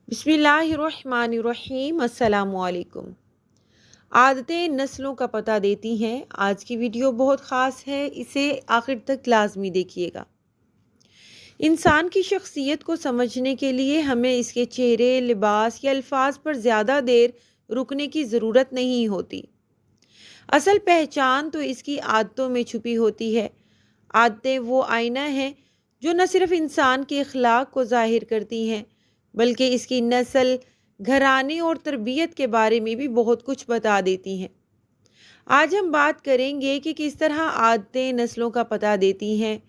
बिस्मिल्लाहिर्रहमानिर्रहीम अस्सलामुअलैकुम। आदतें नस्लों का पता देती हैं। आज की वीडियो बहुत ख़ास है, इसे आखिर तक लाजमी देखिएगा। इंसान की शख्सियत को समझने के लिए हमें इसके चेहरे, लिबास या अल्फाज पर ज़्यादा देर रुकने की ज़रूरत नहीं होती। असल पहचान तो इसकी आदतों में छुपी होती है। आदतें वो आईना है जो न सिर्फ इंसान के अखलाक को ज़ाहिर करती हैं बल्कि इसकी नस्ल, घराने और तरबियत के बारे में भी बहुत कुछ बता देती हैं। आज हम बात करेंगे कि किस तरह आदतें नस्लों का पता देती हैं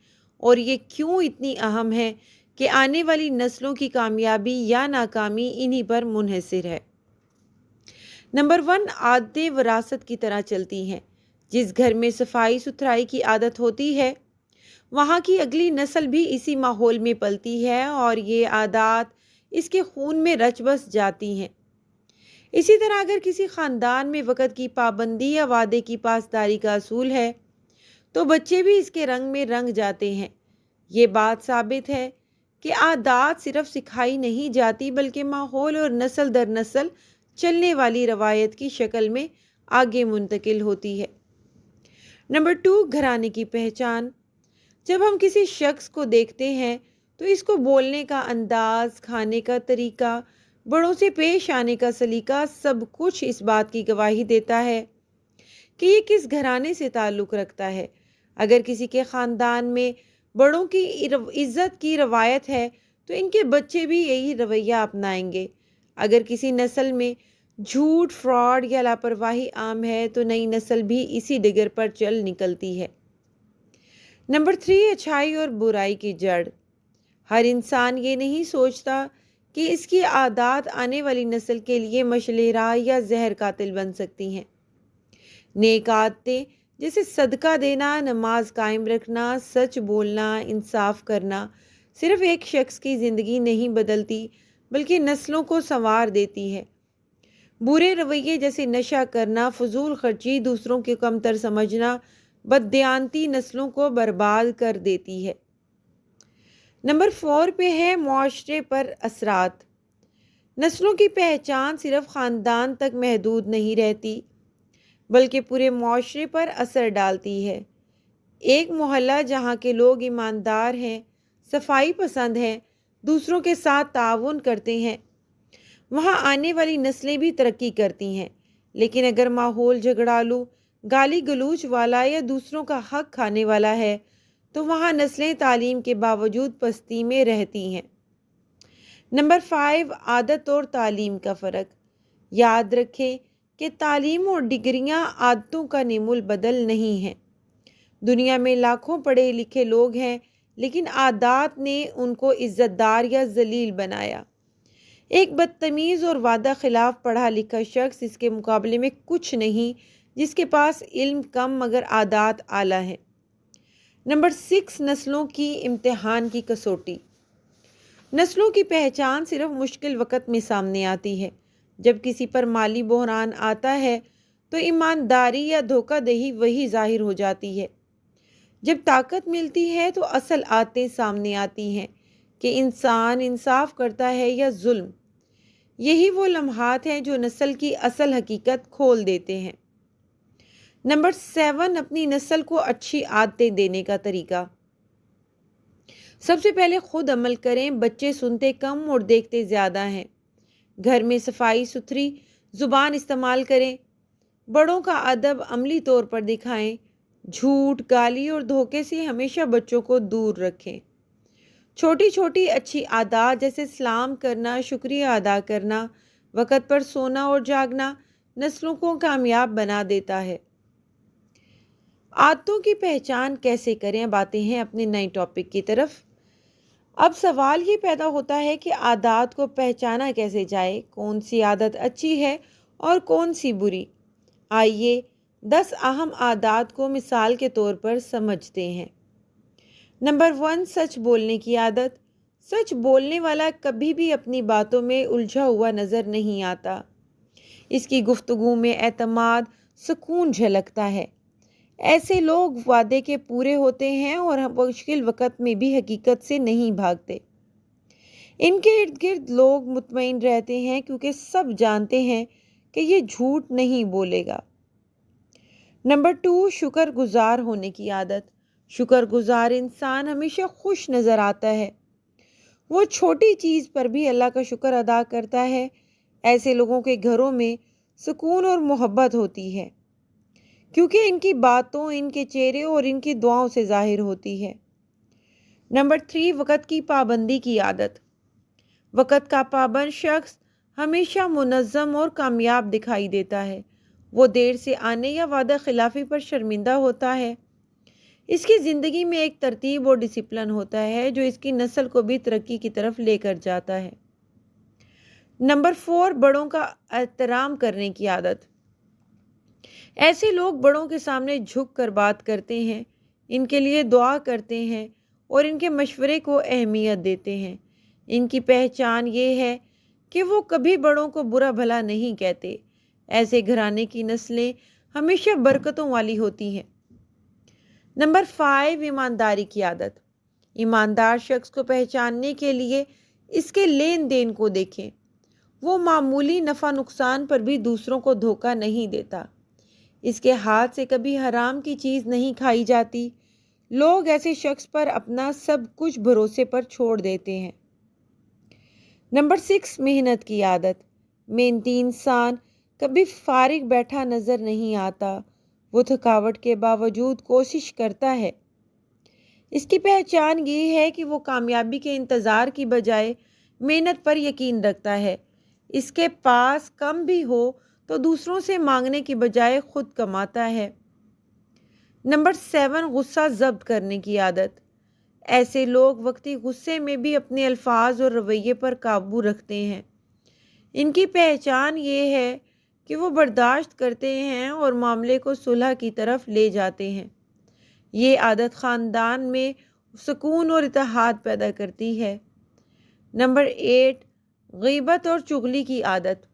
और ये क्यों इतनी अहम है कि आने वाली नस्लों की कामयाबी या नाकामी इन्हीं पर मुनहसर है। नंबर 1, आदतें विरासत की तरह चलती हैं। जिस घर में सफाई सुथराई की आदत होती है वहाँ की अगली नस्ल भी इसी माहौल में पलती है और ये आदत इसके खून में रच बस जाती हैं। इसी तरह अगर किसी ख़ानदान में वक़्त की पाबंदी या वादे की पासदारी का असूल है तो बच्चे भी इसके रंग में रंग जाते हैं। ये बात साबित है कि आदत सिर्फ सिखाई नहीं जाती बल्कि माहौल और नस्ल दर नस्ल चलने वाली रवायत की शक्ल में आगे मुंतकिल होती है। नंबर 2, घराने की पहचान। जब हम किसी शख्स को देखते हैं तो इसको बोलने का अंदाज, खाने का तरीका, बड़ों से पेश आने का सलीका सब कुछ इस बात की गवाही देता है कि ये किस घराने से ताल्लुक़ रखता है। अगर किसी के ख़ानदान में बड़ों की इज़्ज़त की रवायत है तो इनके बच्चे भी यही रवैया अपनाएंगे। अगर किसी नस्ल में झूठ, फ्रॉड या लापरवाही आम है तो नई नस्ल भी इसी डिगर पर चल निकलती है। नंबर 3, अच्छाई और बुराई की जड़। हर इंसान ये नहीं सोचता कि इसकी आदत आने वाली नस्ल के लिए मशलेरा या जहर कातिल बन सकती हैं। नेक आदतें जैसे सदका देना, नमाज कायम रखना, सच बोलना, इंसाफ करना सिर्फ एक शख्स की ज़िंदगी नहीं बदलती बल्कि नस्लों को संवार देती है। बुरे रवैये जैसे नशा करना, फजूल खर्ची, दूसरों के कमतर समझना बददियानती नस्लों को बर्बाद कर देती है। नंबर 4 पे है मुआशरे पर असरात। नस्लों की पहचान सिर्फ ख़ानदान तक महदूद नहीं रहती बल्कि पूरे मुआशरे पर असर डालती है। एक मोहल्ला जहाँ के लोग ईमानदार हैं, सफाई पसंद हैं, दूसरों के साथ ताउन करते हैं, वहाँ आने वाली नस्लें भी तरक्की करती हैं। लेकिन अगर माहौल झगड़ालू, गाली गलूच वाला या दूसरों का हक खाने वाला है तो वहाँ नस्लें तालीम के बावजूद पस्ती में रहती हैं। नंबर 5, आदत और तालीम का फ़र्क। याद रखें कि तालीम और डिग्रियाँ आदतों का नेमुल बदल नहीं हैं। दुनिया में लाखों पढ़े लिखे लोग हैं लेकिन आदत ने उनको इज़्ज़तदार या जलील बनाया। एक बदतमीज़ और वादा खिलाफ पढ़ा लिखा शख्स इसके मुकाबले में कुछ नहीं जिसके पास इल्म कम मगर आदत आला है। नंबर 6, नस्लों की इम्तिहान की कसौटी। नस्लों की पहचान सिर्फ मुश्किल वक़्त में सामने आती है। जब किसी पर माली बहरान आता है तो ईमानदारी या धोखाधड़ी वही जाहिर हो जाती है। जब ताकत मिलती है तो असल आदतें सामने आती हैं कि इंसान इंसाफ करता है या जुल्म। यही वो लम्हात हैं जो नस्ल की असल हकीकत खोल देते हैं। नंबर 7, अपनी नस्ल को अच्छी आदतें देने का तरीका। सबसे पहले खुद अमल करें। बच्चे सुनते कम और देखते ज़्यादा हैं। घर में सफाई सुथरी ज़ुबान इस्तेमाल करें। बड़ों का अदब अमली तौर पर दिखाएं। झूठ, गाली और धोखे से हमेशा बच्चों को दूर रखें। छोटी छोटी अच्छी आदत जैसे सलाम करना, शुक्रिया अदा करना, वक़्त पर सोना और जागना नस्लों को कामयाब बना देता है। आदतों की पहचान कैसे करें, अब आते हैं अपने नए टॉपिक की तरफ। अब सवाल ये पैदा होता है कि आदत को पहचाना कैसे जाए, कौन सी आदत अच्छी है और कौन सी बुरी। आइए 10 अहम आदत को मिसाल के तौर पर समझते हैं। नंबर 1, सच बोलने की आदत। सच बोलने वाला कभी भी अपनी बातों में उलझा हुआ नज़र नहीं आता। इसकी गुफ्तगू में एतमाद, सुकून झलकता है। ऐसे लोग वादे के पूरे होते हैं और मुश्किल वक़्त में भी हकीकत से नहीं भागते। ان کے ارد گرد لوگ مطمئن رہتے ہیں کیونکہ سب جانتے ہیں کہ یہ جھوٹ نہیں بولے گا۔ نمبر 2، شکر گزار ہونے کی عادت۔ شکر گزار انسان ہمیشہ خوش نظر آتا ہے۔ وہ چھوٹی چیز پر بھی اللہ کا شکر ادا کرتا ہے۔ ایسے لوگوں کے گھروں میں سکون اور محبت ہوتی ہے کیونکہ ان کی باتوں، ان کے چہرے اور ان کی دعاؤں سے ظاہر ہوتی ہے۔ نمبر 3، وقت کی پابندی کی عادت۔ وقت کا پابند شخص ہمیشہ منظم اور کامیاب دکھائی دیتا ہے۔ وہ دیر سے آنے یا وعدہ خلافی پر شرمندہ ہوتا ہے۔ اس کی زندگی میں ایک ترتیب اور ڈسپلن ہوتا ہے جو اس کی نسل کو بھی ترقی کی طرف لے کر جاتا ہے۔ نمبر 4، بڑوں کا احترام کرنے کی عادت۔ ایسے لوگ بڑوں کے سامنے جھک کر بات کرتے ہیں، ان کے لیے دعا کرتے ہیں اور ان کے مشورے کو اہمیت دیتے ہیں۔ ان کی پہچان یہ ہے کہ وہ کبھی بڑوں کو برا بھلا نہیں کہتے۔ ایسے گھرانے کی نسلیں ہمیشہ برکتوں والی ہوتی ہیں۔ نمبر 5، ایمانداری کی عادت۔ ایماندار شخص کو پہچاننے کے لیے اس کے لین دین کو دیکھیں۔ وہ معمولی نفع نقصان پر بھی دوسروں کو دھوکہ نہیں دیتا۔ اس کے ہاتھ سے کبھی حرام کی چیز نہیں کھائی جاتی۔ لوگ ایسے شخص پر اپنا سب کچھ بھروسے پر چھوڑ دیتے ہیں۔ نمبر 6، محنت کی عادت۔ محنتی انسان کبھی فارغ بیٹھا نظر نہیں آتا۔ وہ تھکاوٹ کے باوجود کوشش کرتا ہے۔ اس کی پہچان یہ ہے کہ وہ کامیابی کے انتظار کی بجائے محنت پر یقین رکھتا ہے۔ اس کے پاس کم بھی ہو تو دوسروں سے مانگنے کی بجائے خود کماتا ہے۔ نمبر 7، غصہ ضبط کرنے کی عادت۔ ایسے لوگ وقتی غصے میں بھی اپنے الفاظ اور رویے پر قابو رکھتے ہیں۔ ان کی پہچان یہ ہے کہ وہ برداشت کرتے ہیں اور معاملے کو صلح کی طرف لے جاتے ہیں۔ یہ عادت خاندان میں سکون اور اتحاد پیدا کرتی ہے۔ نمبر 8، غیبت اور چغلی کی عادت۔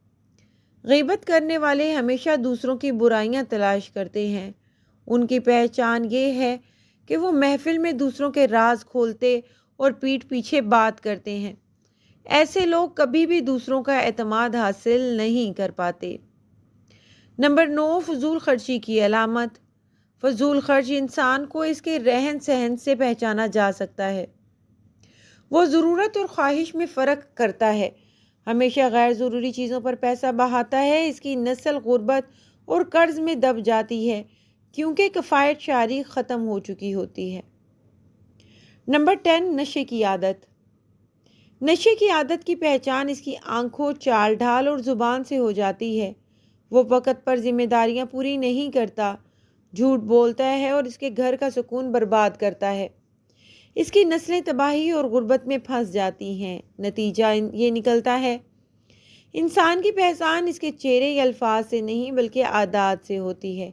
غیبت کرنے والے ہمیشہ دوسروں کی برائیاں تلاش کرتے ہیں۔ ان کی پہچان یہ ہے کہ وہ محفل میں دوسروں کے راز کھولتے اور پیٹھ پیچھے بات کرتے ہیں۔ ایسے لوگ کبھی بھی دوسروں کا اعتماد حاصل نہیں کر پاتے۔ نمبر 9، فضول خرچی کی علامت۔ فضول خرچ انسان کو اس کے رہن سہن سے پہچانا جا سکتا ہے۔ وہ ضرورت اور خواہش میں فرق کرتا ہے۔ ہمیشہ غیر ضروری چیزوں پر پیسہ بہاتا ہے۔ اس کی نسل غربت اور قرض میں دب جاتی ہے کیونکہ کفایت شعاری ختم ہو چکی ہوتی ہے۔ نمبر 10، نشے کی عادت۔ نشے کی عادت کی پہچان اس کی آنکھوں، چال ڈھال اور زبان سے ہو جاتی ہے۔ وہ وقت پر ذمہ داریاں پوری نہیں کرتا، جھوٹ بولتا ہے اور اس کے گھر کا سکون برباد کرتا ہے۔ اس کی نسلیں تباہی اور غربت میں پھنس جاتی ہیں۔ نتیجہ یہ نکلتا ہے انسان کی پہچان اس کے چہرے یا الفاظ سے نہیں بلکہ عادات سے ہوتی ہے۔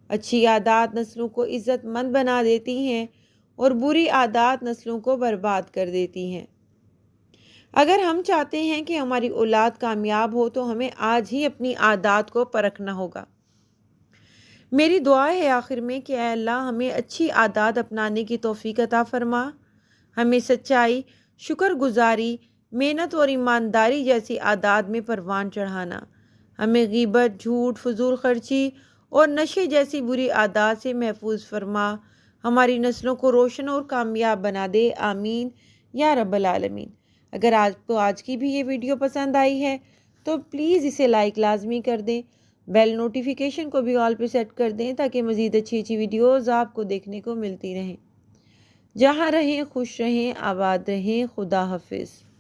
اچھی عادات نسلوں کو عزت مند بنا دیتی ہیں اور بری عادات نسلوں کو برباد کر دیتی ہیں۔ اگر ہم چاہتے ہیں کہ ہماری اولاد کامیاب ہو تو ہمیں آج ہی اپنی عادات کو پرکھنا ہوگا۔ میری دعا ہے آخر میں کہ اے اللہ ہمیں اچھی عادات اپنانے کی توفیق عطا فرما۔ ہمیں سچائی، شکر گزاری، محنت اور ایمانداری جیسی عادات میں پروان چڑھانا۔ ہمیں غیبت، جھوٹ، فضول خرچی اور نشے جیسی بری عادات سے محفوظ فرما۔ ہماری نسلوں کو روشن اور کامیاب بنا دے، آمین یا رب العالمین۔ اگر آپ کو آج کی بھی یہ ویڈیو پسند آئی ہے تو پلیز اسے لائک لازمی کر دیں، بیل نوٹیفیکیشن کو بھی آل پہ سیٹ کر دیں تاکہ مزید اچھی ویڈیوز آپ کو دیکھنے کو ملتی رہیں۔ جہاں رہیں خوش رہیں، آباد رہیں، خدا حافظ۔